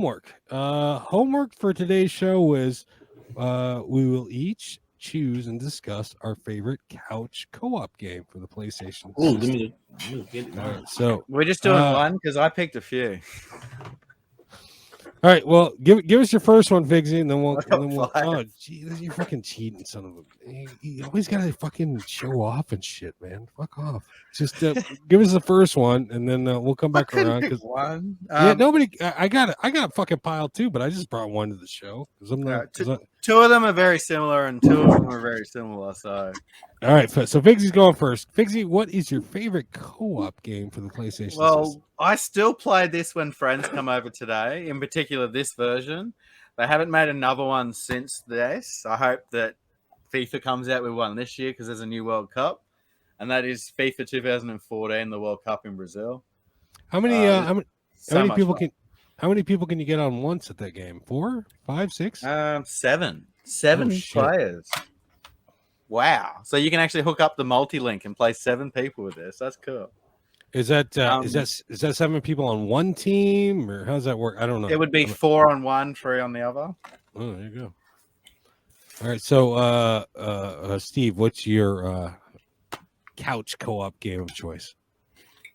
homework. Homework for today's show is we will each choose and discuss our favorite couch co-op game for the PlayStation Ooh, system. let me get it All now. right, so We're just doing one because I picked a few. all right, well, give us your first one, Figsy, and then I got we'll. five. Oh, gee, you fucking cheating, son of a! You always gotta fucking show off and shit, man. Fuck off. Just give us the first one, and then we'll come I back couldn't around pick because one. yeah, nobody. I got a fucking pile too, but I just brought one to the show because I'm not. Two of them are very similar, and two of them are very similar. So, all right, so Figsy's going first. Figsy, what is your favorite co-op game for the PlayStation system? I still play this when friends come over today. In particular, this version. They haven't made another one since this. I hope that FIFA comes out with one this year because there's a new World Cup, and that is FIFA 2014, the World Cup in Brazil. How many? How many people fun. How many people can you get on once at that game? 4, 5, 6? Seven Oh, players. Wow! So you can actually hook up the multi-link and play 7 people with this. That's cool. Is that 7 people on one team, or how does that work? I don't know. It would be 4 on one, 3 on the other. Oh, there you go. All right, so Steve, what's your couch co-op game of choice?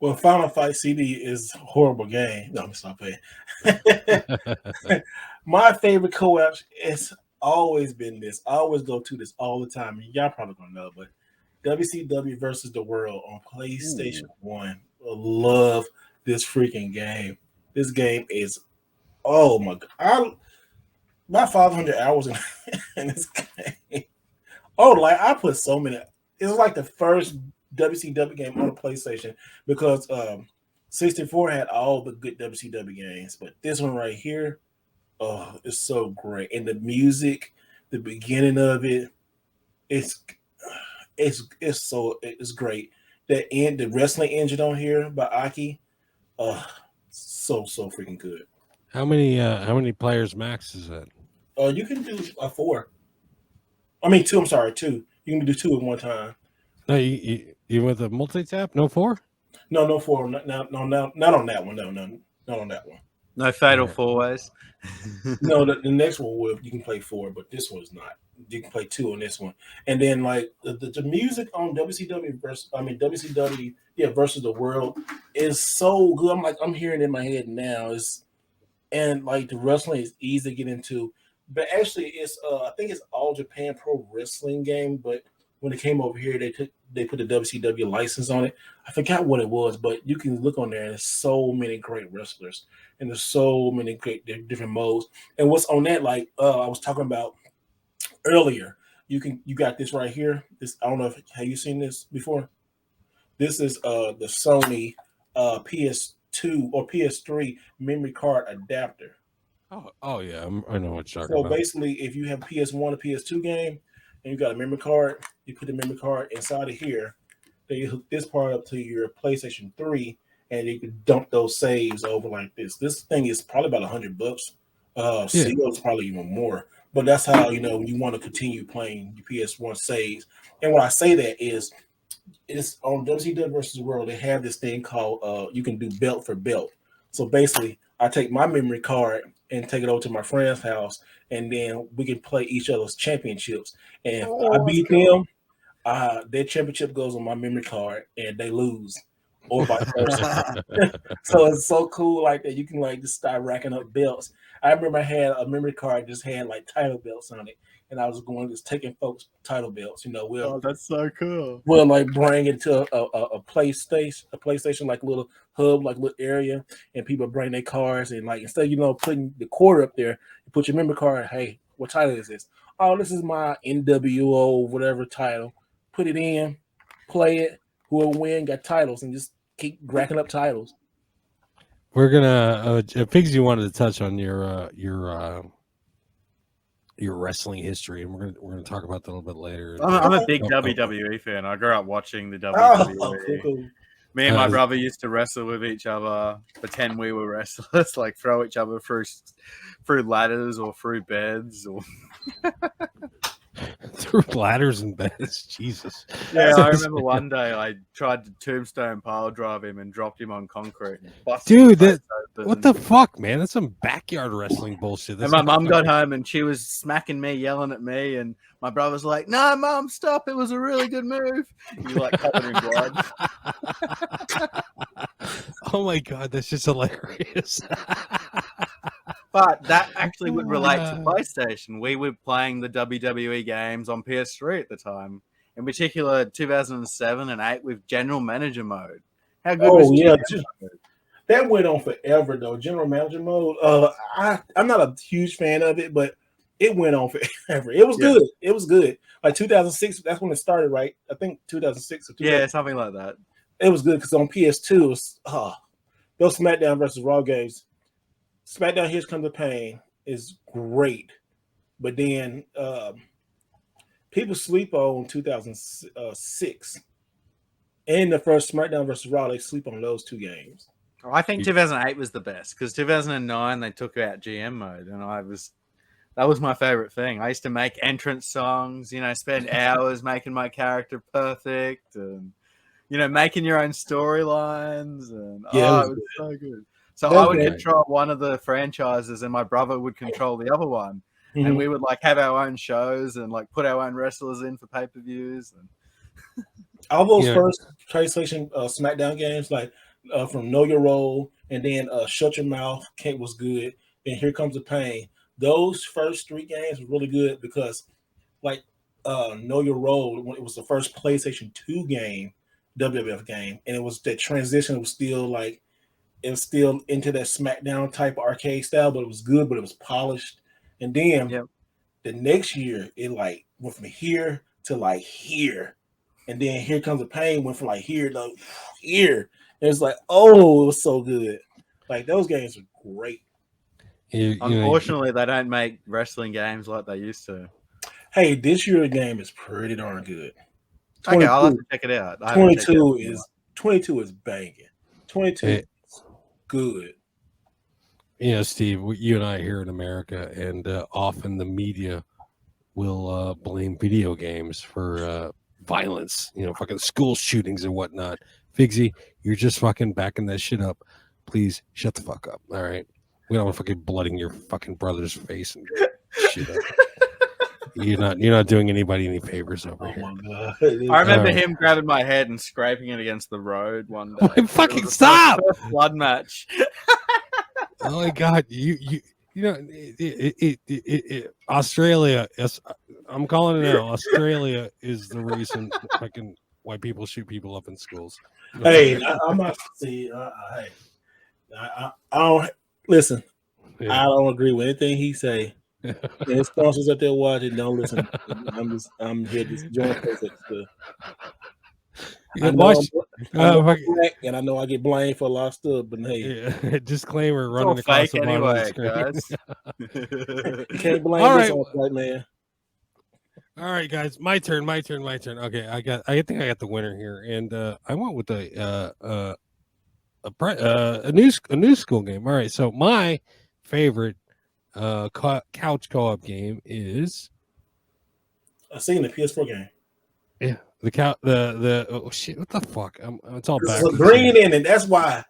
Well, Final Fight CD is a horrible game. No, I'm stop playing. My favorite co-op has always been this. I always go to this all the time. Y'all probably don't know, but WCW versus the World on PlayStation 1. I love this freaking game. This game is, oh my God. About 500 hours in this game. Oh, like I put so many. It was like the first WCW game on the PlayStation because 64 had all the good WCW games, but this one right here, oh, it's so great. And the music, the beginning of it, it's great. The wrestling engine on here by Aki, so freaking good. How many players max is that? You can do 4. I mean 2. I'm sorry, 2. You can do 2 at one time. No, you with a multi-tap? No 4? No 4. Not on that one. No, not on that one. No fatal 4-ways. No, the next one you can play 4, but this one's not. You can play 2 on this one, and then like the music on WCW versus the World is so good. I'm hearing it in my head now. And like the wrestling is easy to get into, but actually it's I think it's All Japan Pro Wrestling game, but when it came over here they put the WCW license on it. I forgot what it was, but you can look on there and there's so many great wrestlers and there's so many great different modes. And what's on that, like I was talking about earlier, you got this right here. This, I don't know if have you seen this before. This is the Sony PS2 or PS3 memory card adapter. Oh yeah, I know what you're talking So about. basically, if you have a PS1 or PS2 game and you got a memory card, you put the memory card inside of here. Then you hook this part up to your PlayStation 3, and you can dump those saves over like this. This thing is probably about $100. Seal's probably even more. But that's how you want to continue playing your PS1 saves. And when I say that is, it's on WCW versus World. They have this thing called you can do belt for belt. So basically, I take my memory card and take it over to my friend's house, and then we can play each other's championships. And if I beat them, their championship goes on my memory card, and they lose, or vice versa. So it's so cool like that. You can like just start racking up belts. I remember I had a memory card just had like title belts on it, and I was going just taking folks' title belts. That's so cool. We'll like bring it to a PlayStation like little hub, like little area, and people bring their cards and like instead putting the quarter up there, you put your memory card. Hey, what title is this? Oh, this is my NWO whatever title. Put it in, play it. Whoever win got titles, and just keep racking up titles. We're gonna Pigsy wanted to touch on your wrestling history, and we're gonna talk about that a little bit later. I'm a big WWE fan. I grew up watching the WWE. Cool. Me and my brother used to wrestle with each other, pretend we were wrestlers, like throw each other through ladders or through beds. Or through ladders and beds. Jesus. Yeah, I remember one day I tried to tombstone pile drive him and dropped him on concrete. And busted Dude, his face open. what the fuck, man? That's some backyard wrestling bullshit. That's And my like mum got home and she was smacking me, yelling at me, and my brother's like, "No, mum, stop! It was a really good move." He's like covered in blood. Oh my god, that's just hilarious. But that actually would relate to PlayStation. We were playing the WWE games on PS3 at the time. In particular, 2007 and 8 with General Manager mode. How good was GM mode? That went on forever though. General Manager mode. I'm not a huge fan of it, but it went on forever. It was good. It was good. Like 2006, that's when it started, right? I think 2006 or 2006. Yeah, something like that. It was good because on PS2, it was, those SmackDown versus Raw games. SmackDown Here's Comes the Pain is great, but then people sleep on 2006 and the first SmackDown versus Raw. They sleep on those two games. I think 2008 was the best because 2009 they took out GM mode, and that was my favorite thing. I used to make entrance songs, spend hours making my character perfect, and making your own storylines, and it was so good. So I would control one of the franchises, and my brother would control the other one, and we would have our own shows and put our own wrestlers in for pay-per-views. And all those first PlayStation SmackDown games, from Know Your Role, and then Shut Your Mouth, was good. Then Here Comes the Pain. Those first three games were really good because, Know Your Role, it was the first PlayStation 2 game, WWF game, and it was that transition was still it was still into that SmackDown type arcade style, but it was good, but it was polished. And then the next year, it went from here to here. And then Here Comes the Pain went from here to here. And it's it was so good. Those games are great. Unfortunately, they don't make wrestling games like they used to. Hey, this year's game is pretty darn good. Okay, I'll have to check it out. 22 is banging. 22 is good. Steve, you and I here in America, and often the media will blame video games for violence, fucking school shootings and whatnot. Figsy, you're just fucking backing that shit up. Please shut the fuck up. All right. We don't want fucking blooding your fucking brother's face and shit up. You're not doing anybody any favors over here. My God. I remember him grabbing my head and scraping it against the road one day. Fucking stop! Blood match. Oh my God, Australia. I'm calling it now. Australia is the reason fucking why people shoot people up in schools. Hey, I'm not. See, I don't listen. Yeah. I don't agree with anything he say. And his sponsors up there watching, don't listen. I'm here to join stuff. And I know I get blamed for a lot of stuff, but hey, disclaimer running across the bottom of the screen. You can't blame this on white man. All right, guys, my turn. Okay, I think I got the winner here, and I went with a new school game. All right, so my favorite couch co-op game is. I've seen the PS4 game. Yeah, the oh shit, what the fuck? It's all back. Green in it. That's why.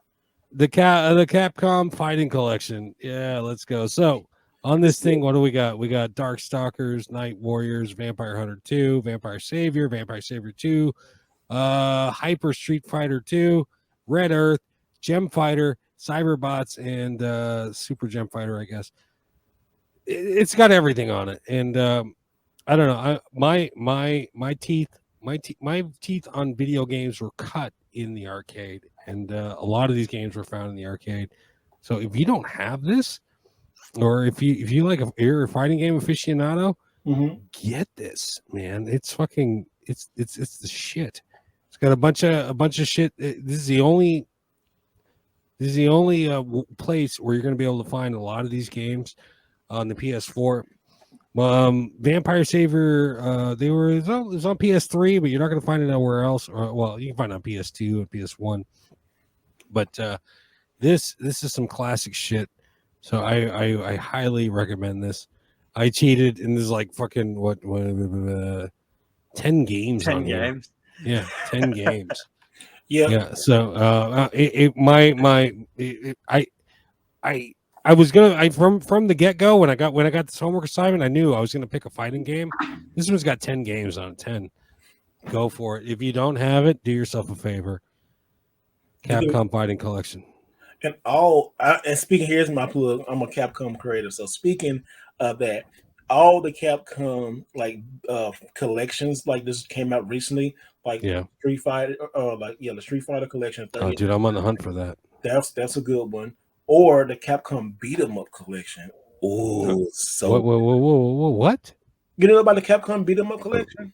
The Capcom Fighting Collection. Yeah, let's go. So on this thing, what do we got? We got Darkstalkers, Night Warriors, Vampire Hunter 2, Vampire Savior 2, Hyper Street Fighter 2, Red Earth, Gem Fighter, Cyberbots, and Super Gem Fighter, I guess. It's got everything on it, and I don't know. My teeth on video games were cut in the arcade, and a lot of these games were found in the arcade. So if you don't have this, or if you're a fighting game aficionado, get this, man. It's fucking it's the shit. It's got a bunch of shit. This is the only place where you're going to be able to find a lot of these games on the PS4. Vampire Savior, it was on PS3, but you're not going to find it nowhere else. Well, you can find it on PS2 and PS1. But this is some classic shit. So I highly recommend this. I cheated, and there's like fucking 10 games 10 on here. games. Yeah, 10 games. Yeah. Yeah. So I was gonna from the get go when I got this homework assignment, I knew I was gonna pick a fighting game. This one's got 10 games on it. 10. Go for it. If you don't have it, do yourself a favor. Capcom Fighting Collection. And speaking, here's my plug. I'm a Capcom creator, so speaking of that, all the Capcom collections like this came out recently, like Street Fighter, the Street Fighter collection. Oh, dude, I'm on the hunt for that. That's a good one. Or the Capcom Beat 'em Up collection. Oh, so what? You know about the Capcom Beat 'em Up collection?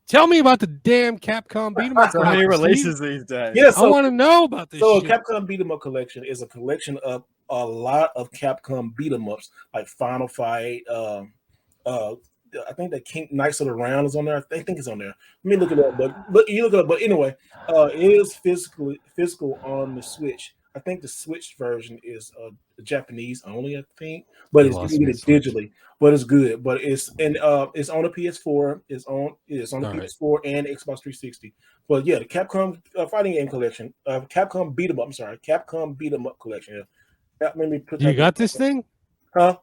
Tell me about the damn Capcom Beat 'em Up. So many releases these days. Yeah, I want to know about this. So shit. Capcom Beat 'em Up collection is a collection of a lot of Capcom beat 'em ups, like Final Fight. I think that King Knights of the Round is on there. I think it's on there. Let me look it up. But you look it up. But anyway, it is physical on the Switch. I think the Switch version is Japanese only. I think, but you can get it digitally. But it's good. But it's on the PS4. It's on the PS4 and Xbox 360. But yeah, the Capcom fighting game collection, Capcom Beat 'em Up. I'm sorry, Capcom Beat 'em Up collection. Yeah. Let me put. You got this thing? Huh?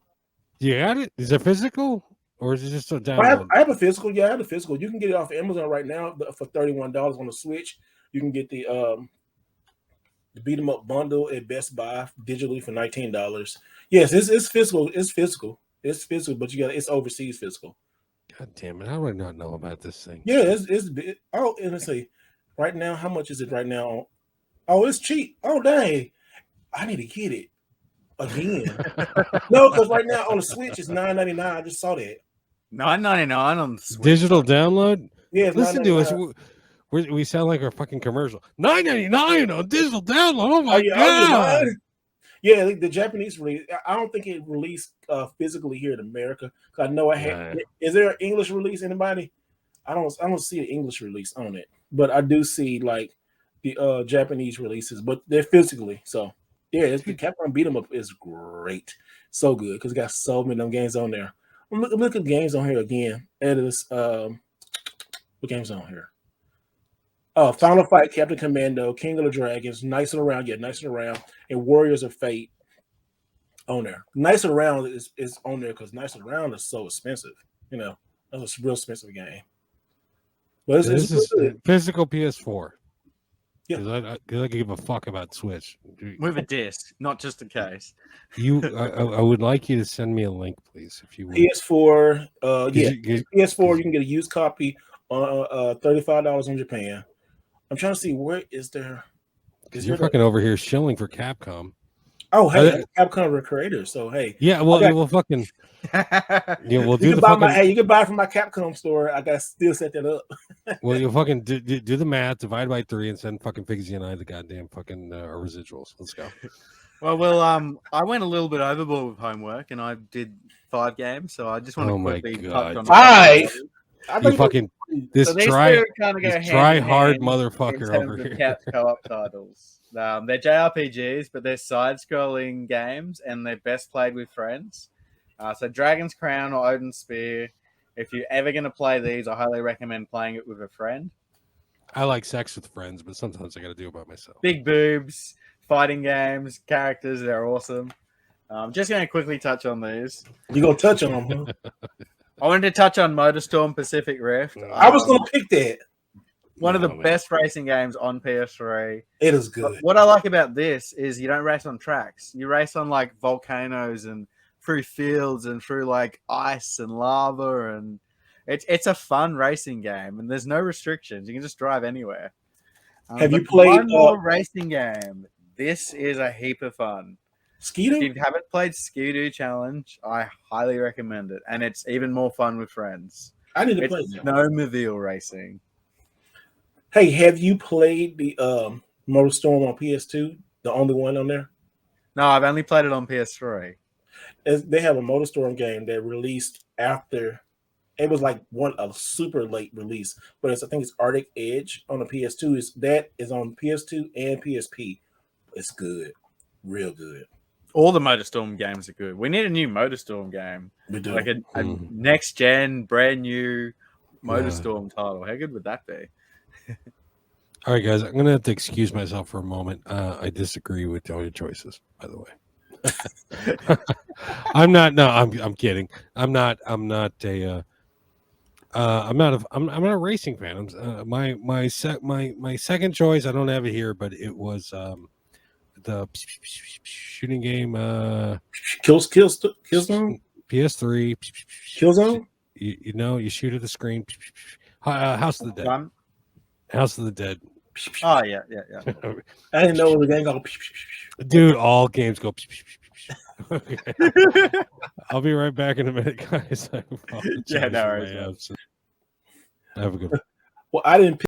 You got it? Is it physical or is it just a download? I have a physical. Yeah, I have a physical. You can get it off Amazon right now for $31 on the Switch. You can get the Beat 'em Up bundle at Best Buy digitally for $19. Yes, it's physical. It's physical. It's physical, but it's overseas physical. God damn it! How do I not know about this thing? Yeah, it's big. Oh, and let's see. Right now, how much is it right now? Oh, it's cheap. Oh, dang! I need to get it again. No, because right now on the Switch it's $9.99. I just saw that. $9.99 on the Switch. Digital download. Yeah, listen to us. We sound like a fucking commercial. $9.99 on digital download. Oh my god! Yeah, the Japanese release. I don't think it released physically here in America. Cause I know I had. Is there an English release? Anybody? I don't see an English release on it, but I do see like the Japanese releases, but they're physically. So yeah, the Capcom Beat 'em Up is great, so good because it got so many of them games on there. Look at games on here again. It is what games on here? Final Fight, Captain Commando, King of the Dragons, Knights of the Round, and Warriors of Fate on there. Knights of the Round is on there because Knights of the Round is so expensive. You know, that's a real expensive game. But this is physical PS4. Yeah, because I give a fuck about Switch. With a disc, not just a case. I would like you to send me a link, please, if you would. PS4, PS4. You can get a used copy on $35 in Japan. I'm trying to see where is there. Because you're fucking over here shilling for Capcom. Oh, hey, Capcom creators. So hey, yeah, well, we'll fucking we'll do the fucking. You can buy from my Capcom store. I gotta still set that up. Well, you'll fucking do the math, divide by 3, and send fucking Figsy and I the goddamn fucking our residuals. Let's go. Well, I went a little bit overboard with homework, and I did 5 games. So I just want to quickly touch on 5. You fucking this try hard motherfucker over here. Cap co-op titles. They're JRPGs, but they're side-scrolling games, and they're best played with friends. So Dragon's Crown or Odin's Spear. If you're ever going to play these, I highly recommend playing it with a friend. I like sex with friends, but sometimes I got to do it by myself. Big boobs, fighting games, characters, they're awesome. I'm just going to quickly touch on these. You going to touch on them, huh? I wanted to touch on Motorstorm Pacific Rift. I was going to pick that. One of the best racing games on PS3. It is good. But what I like about this is you don't race on tracks. You race on like volcanoes and through fields and through like ice and lava, and it's a fun racing game, and there's no restrictions. You can just drive anywhere. Have you played one more racing game? This is a heap of fun. Ski-Doo? If you haven't played Ski-Doo Challenge, I highly recommend it, and it's even more fun with friends. I need to play that. Snowmobile racing. Hey, have you played the Motorstorm on PS2? The only one on there? No, I've only played it on PS3. They have a Motorstorm game that released after. It was like a super late release, but I think it's Arctic Edge on the PS2. That is on PS2 and PSP. It's good, real good. All the MotorStorm games are good. We need a new MotorStorm game, We do. like a Mhm. next gen, brand new MotorStorm title. How good would that be? All right, guys, I'm gonna have to excuse myself for a moment. I disagree with all your choices, by the way. I'm not. No, I'm kidding. I'm not a. I'm not a racing fan. My second choice. I don't have it here, but it was the shooting game. Killzone. PS3. Killzone. You know, you shoot at the screen. House of the Dead. Fun. House of the Dead. Oh yeah. I didn't know it was a game called. Dude, all games go. Okay. I'll be right back in a minute, guys. I apologize Yeah, no for worries, my man. absence. Have a good one. Well, I didn't.